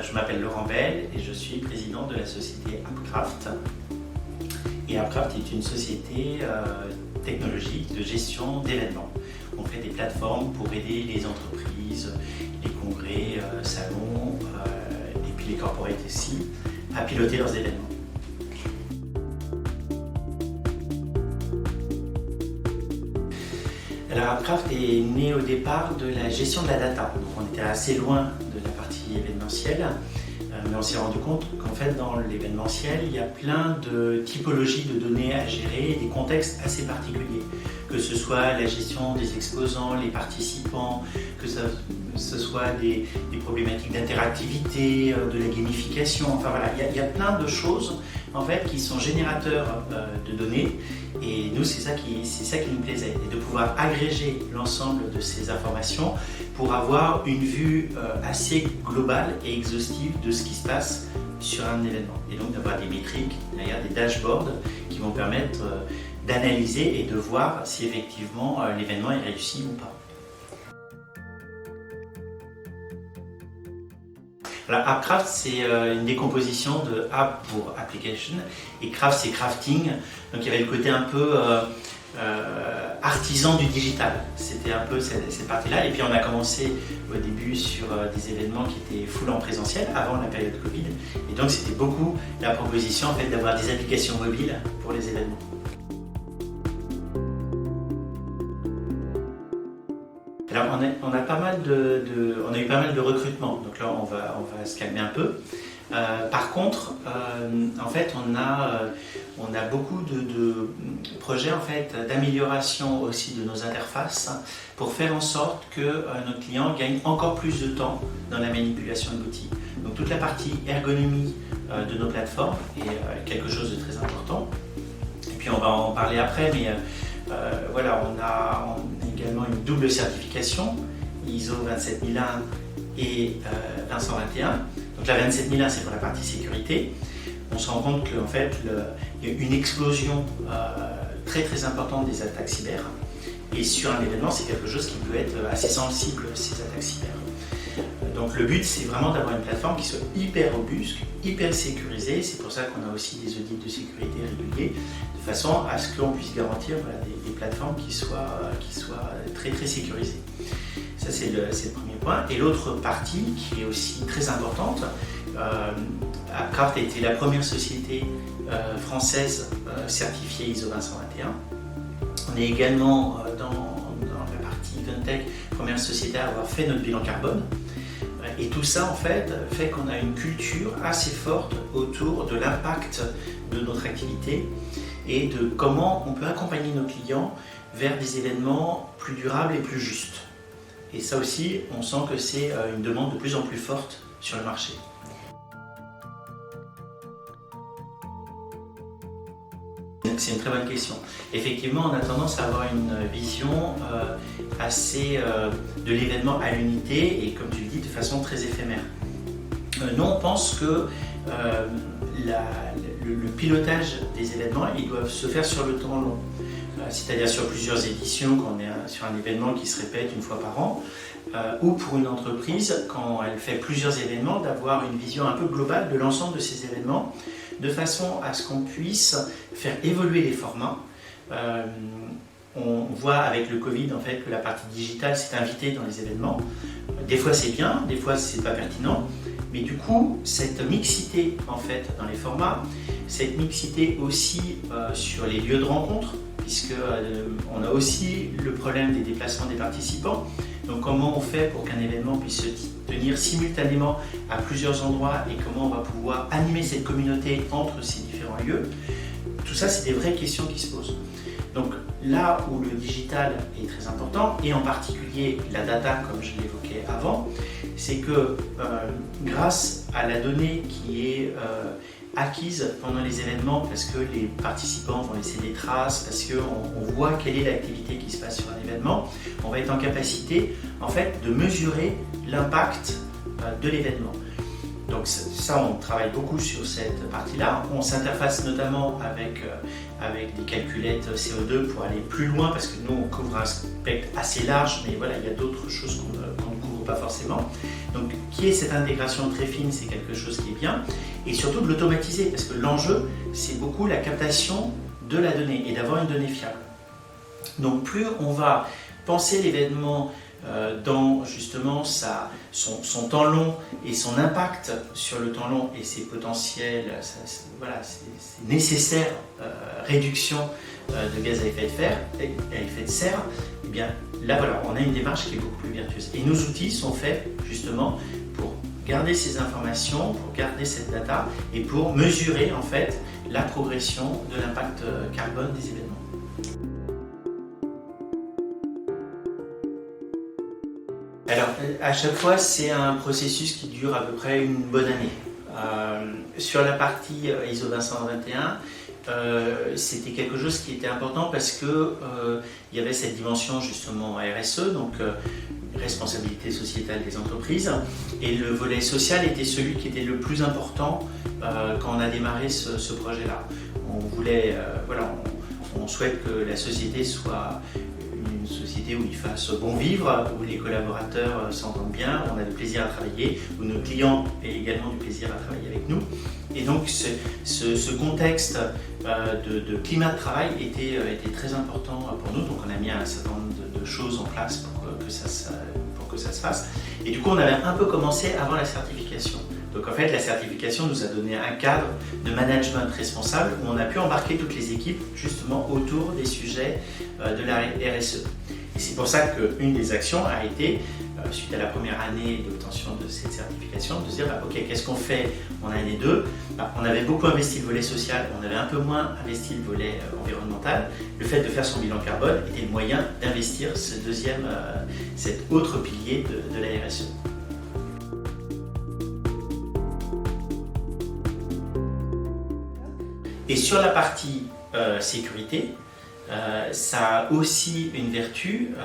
je m'appelle Laurent Bell et je suis président de la société Appcraft. Et Appcraft est une société technologique de gestion d'événements. On fait des plateformes pour aider les entreprises, les congrès, salons et puis les corporates aussi à piloter leurs événements. Alors Appcraft est né au départ de la gestion de la data. Donc on était assez loin de la partie événementielle, mais on s'est rendu compte qu'en fait dans l'événementiel, il y a plein de typologies de données à gérer et des contextes assez particuliers. Que ce soit la gestion des exposants, les participants, que ce soit des problématiques d'interactivité, de la gamification, enfin voilà, il y a plein de choses en fait qui sont générateurs de données et nous c'est ça qui nous plaisait, et de pouvoir agréger l'ensemble de ces informations pour avoir une vue assez globale et exhaustive de ce qui se passe sur un événement, et donc d'avoir des métriques, derrière des dashboards qui vont permettre d'analyser et de voir si effectivement l'événement est réussi ou pas. Alors, Appcraft, c'est une décomposition de App pour Application, et Craft, c'est crafting. Donc il y avait le côté un peu artisan du digital. C'était un peu cette partie-là. Et puis on a commencé au début sur des événements qui étaient full en présentiel, avant la période Covid. Et donc c'était beaucoup la proposition en fait, d'avoir des applications mobiles pour les événements. Alors on a eu pas mal de recrutements, donc là on va se calmer un peu. Par contre, en fait on a beaucoup de projets en fait, d'amélioration aussi de nos interfaces pour faire en sorte que nos clients gagnent encore plus de temps dans la manipulation de l'outil. Donc toute la partie ergonomie de nos plateformes est quelque chose de très important. Et puis on va en parler après, mais voilà, on a également une double certification, ISO 27001 et 221. Donc la 27001 c'est pour la partie sécurité. On se rend compte qu'en fait il y a une explosion très très importante des attaques cyber. Et sur un événement c'est quelque chose qui peut être assez sensible, ces attaques cyber. Donc le but c'est vraiment d'avoir une plateforme qui soit hyper robuste, hyper sécurisée. C'est pour ça qu'on a aussi des audits de sécurité réguliers, de façon à ce qu'on puisse garantir des plateformes qui soient très très sécurisées. Ça c'est le premier point. Et l'autre partie qui est aussi très importante, Appcraft a été la première société française certifiée ISO 221. On est également dans la partie Ventec, première société à avoir fait notre bilan carbone. Et tout ça en fait qu'on a une culture assez forte autour de l'impact de notre activité et de comment on peut accompagner nos clients vers des événements plus durables et plus justes. Et ça aussi, on sent que c'est une demande de plus en plus forte sur le marché. C'est une très bonne question. Effectivement, on a tendance à avoir une vision assez de l'événement à l'unité et, comme tu le dis, de façon très éphémère. Nous, on pense que le pilotage des événements, ils doivent se faire sur le temps long. C'est-à-dire sur plusieurs éditions, quand on est sur un événement qui se répète une fois par an, ou pour une entreprise, quand elle fait plusieurs événements, d'avoir une vision un peu globale de l'ensemble de ces événements, de façon à ce qu'on puisse faire évoluer les formats. On voit avec le Covid en fait, que la partie digitale s'est invitée dans les événements. Des fois c'est bien, des fois c'est pas pertinent, mais du coup cette mixité en fait, dans les formats, cette mixité aussi sur les lieux de rencontre, puisque on a aussi le problème des déplacements des participants. Donc comment on fait pour qu'un événement puisse se tenir simultanément à plusieurs endroits et comment on va pouvoir animer cette communauté entre ces différents lieux. Tout ça, c'est des vraies questions qui se posent. Donc là où le digital est très important, et en particulier la data, comme je l'évoquais avant, c'est que grâce à la donnée qui est acquise pendant les événements, parce que les participants vont laisser des traces, parce qu'on voit quelle est l'activité qui se passe sur un événement, on va être en capacité en fait, de mesurer l'impact de l'événement. Donc ça, on travaille beaucoup sur cette partie-là. On s'interface notamment avec des calculettes CO2 pour aller plus loin, parce que nous, on couvre un spectre assez large, mais voilà, il y a d'autres choses qu'on ne couvre pas forcément. Donc qu'il y ait cette intégration très fine, c'est quelque chose qui est bien, et surtout de l'automatiser, parce que l'enjeu, c'est beaucoup la captation de la donnée et d'avoir une donnée fiable. Donc plus on va penser l'événement dans justement son temps long et son impact sur le temps long et ses potentiels, voilà, ses nécessaires réductions de gaz à effet de serre, et bien là voilà, on a une démarche qui est beaucoup plus vertueuse. Et nos outils sont faits justement pour garder ces informations, pour garder cette data et pour mesurer en fait la progression de l'impact carbone des événements. Alors, à chaque fois, c'est un processus qui dure à peu près une bonne année. Sur la partie ISO 20021, c'était quelque chose qui était important parce que il y avait cette dimension justement RSE, donc responsabilité sociétale des entreprises, et le volet social était celui qui était le plus important quand on a démarré ce projet-là. On voulait, voilà, on souhaite que la société soit une société où il fasse bon vivre, où les collaborateurs s'entendent bien, où on a du plaisir à travailler, où nos clients aient également du plaisir à travailler avec nous. Et donc ce contexte de climat de travail était très important pour nous, donc on a mis un certain nombre de choses en place pour que ça se fasse. Et du coup on avait un peu commencé avant la certification. Donc en fait la certification nous a donné un cadre de management responsable où on a pu embarquer toutes les équipes justement autour des sujets de la RSE. Et c'est pour ça qu'une des actions a été, suite à la première année d'obtention de cette certification, de se dire ok, qu'est-ce qu'on fait en année 2 ? On avait beaucoup investi le volet social, on avait un peu moins investi le volet environnemental. Le fait de faire son bilan carbone était le moyen d'investir cet autre pilier de la RSE. Et sur la partie sécurité, ça a aussi une vertu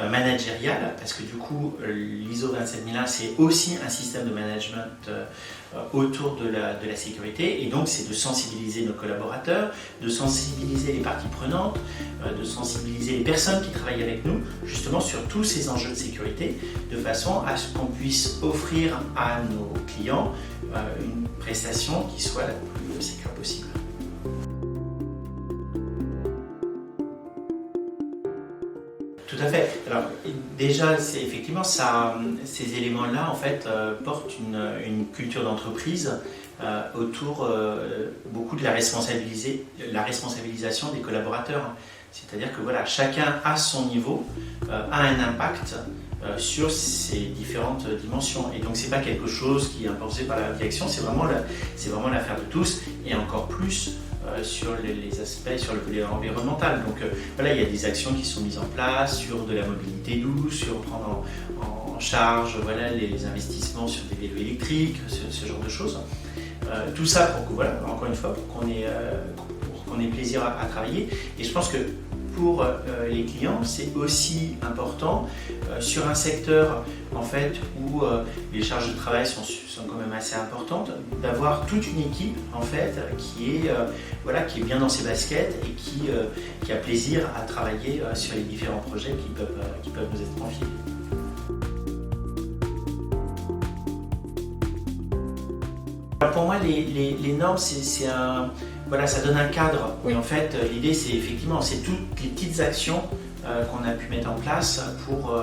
managériale, parce que du coup l'ISO 27001 c'est aussi un système de management autour de la sécurité, et donc c'est de sensibiliser nos collaborateurs, de sensibiliser les parties prenantes, de sensibiliser les personnes qui travaillent avec nous justement sur tous ces enjeux de sécurité, de façon à ce qu'on puisse offrir à nos clients une prestation qui soit la plus sécure possible. Tout à fait. Alors déjà, effectivement, ces éléments-là en fait portent une culture d'entreprise autour beaucoup de la responsabilisation des collaborateurs. C'est-à-dire que voilà, chacun à son niveau a un impact sur ces différentes dimensions. Et donc c'est pas quelque chose qui est imposé par la direction, c'est vraiment l'affaire de tous, et encore plus sur les aspects, sur le volet environnemental. Donc voilà, il y a des actions qui sont mises en place sur de la mobilité douce, sur prendre en charge voilà, les investissements sur des vélos électriques, ce genre de choses. Tout ça pour que, voilà, encore une fois, pour qu'on ait plaisir à travailler. Et je pense que pour les clients, c'est aussi important sur un secteur en fait où les charges de travail sont quand même assez importantes, d'avoir toute une équipe en fait qui est bien dans ses baskets et qui a plaisir à travailler sur les différents projets qui peuvent nous être confiés. Alors pour moi, les normes, voilà, ça donne un cadre. Oui. Et en fait, l'idée, c'est effectivement, c'est toutes les petites actions qu'on a pu mettre en place pour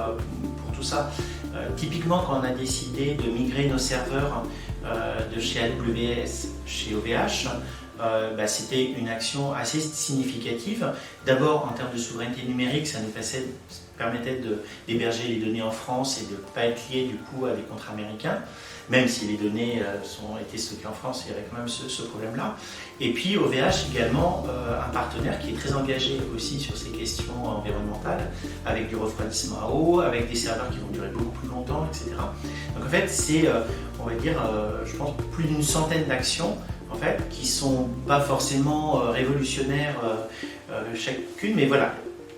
tout ça. Typiquement, quand on a décidé de migrer nos serveurs de chez AWS chez OVH, c'était une action assez significative. D'abord, en termes de souveraineté numérique, ça nous permettait d'héberger les données en France et de ne pas être lié du coup à des contrats américains. Même si les données ont été stockées en France, il y avait quand même ce problème-là. Et puis OVH également, un partenaire qui est très engagé aussi sur ces questions environnementales, avec du refroidissement à eau, avec des serveurs qui vont durer beaucoup plus longtemps, etc. Donc en fait, c'est, on va dire, je pense, plus d'une centaine d'actions en fait, qui ne sont pas forcément révolutionnaires chacune, mais voilà,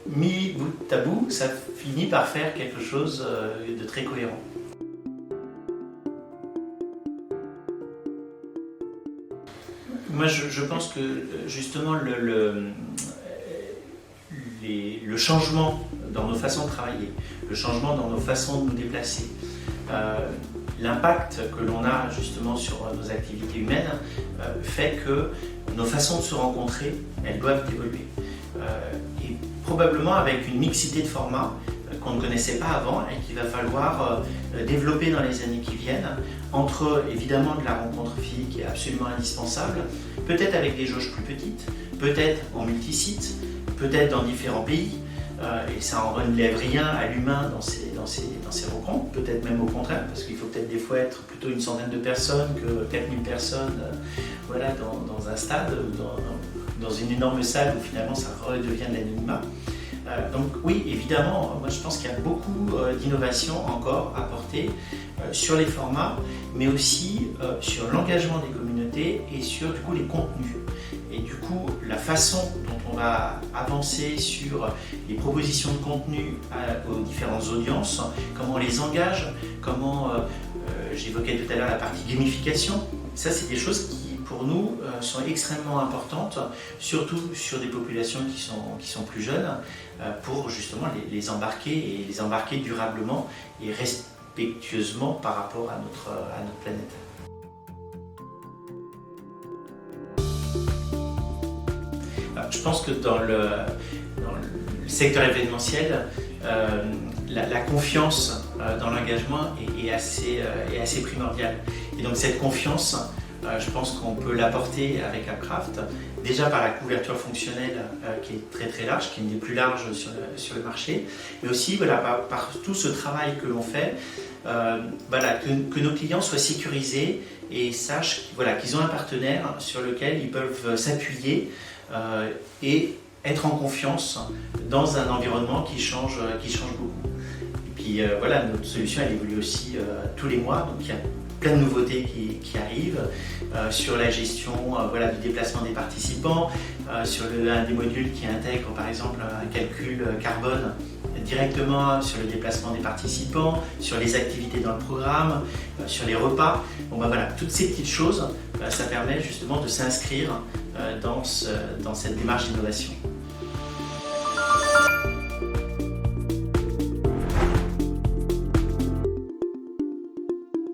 mis bout à bout, ça finit par faire quelque chose de très cohérent. Moi, je pense que justement le changement dans nos façons de travailler, le changement dans nos façons de nous déplacer, l'impact que l'on a justement sur nos activités humaines fait que nos façons de se rencontrer, elles doivent évoluer. Et probablement avec une mixité de formats qu'on ne connaissait pas avant et qu'il va falloir développer dans les années qui viennent, entre évidemment de la rencontre physique qui est absolument indispensable, peut-être avec des jauges plus petites, peut-être en multisite, peut-être dans différents pays, et ça en relève rien à l'humain dans ces rencontres, peut-être même au contraire, parce qu'il faut peut-être des fois être plutôt une centaine de personnes que 4000 personnes voilà, dans un stade, dans une énorme salle où finalement ça redevient de l'anonymat. Donc oui, évidemment, moi je pense qu'il y a beaucoup d'innovations encore à apporter sur les formats, mais aussi sur l'engagement des communautés et sur du coup les contenus. Et du coup, la façon dont on va avancer sur les propositions de contenu aux différentes audiences, comment on les engage, comment, j'évoquais tout à l'heure la partie gamification, ça c'est des choses qui pour nous sont extrêmement importantes, surtout sur des populations qui sont plus jeunes, pour justement les embarquer et les embarquer durablement et respectueusement par rapport à notre planète. Alors, je pense que dans le secteur événementiel, la confiance dans l'engagement est assez primordiale. Et donc cette confiance, je pense qu'on peut l'apporter avec Appcraft, déjà par la couverture fonctionnelle qui est très très large, qui est une des plus larges sur le marché, mais aussi voilà, par tout ce travail que l'on fait, voilà, que nos clients soient sécurisés et sachent voilà, qu'ils ont un partenaire sur lequel ils peuvent s'appuyer et être en confiance dans un environnement qui change beaucoup. Et puis voilà, notre solution elle évolue aussi tous les mois, donc il y a plein de nouveautés qui arrivent sur la gestion voilà, du déplacement des participants, sur un des modules qui intègre par exemple un calcul carbone directement sur le déplacement des participants, sur les activités dans le programme, sur les repas. Bon, ben voilà, toutes ces petites choses, ça permet justement de s'inscrire dans cette démarche d'innovation.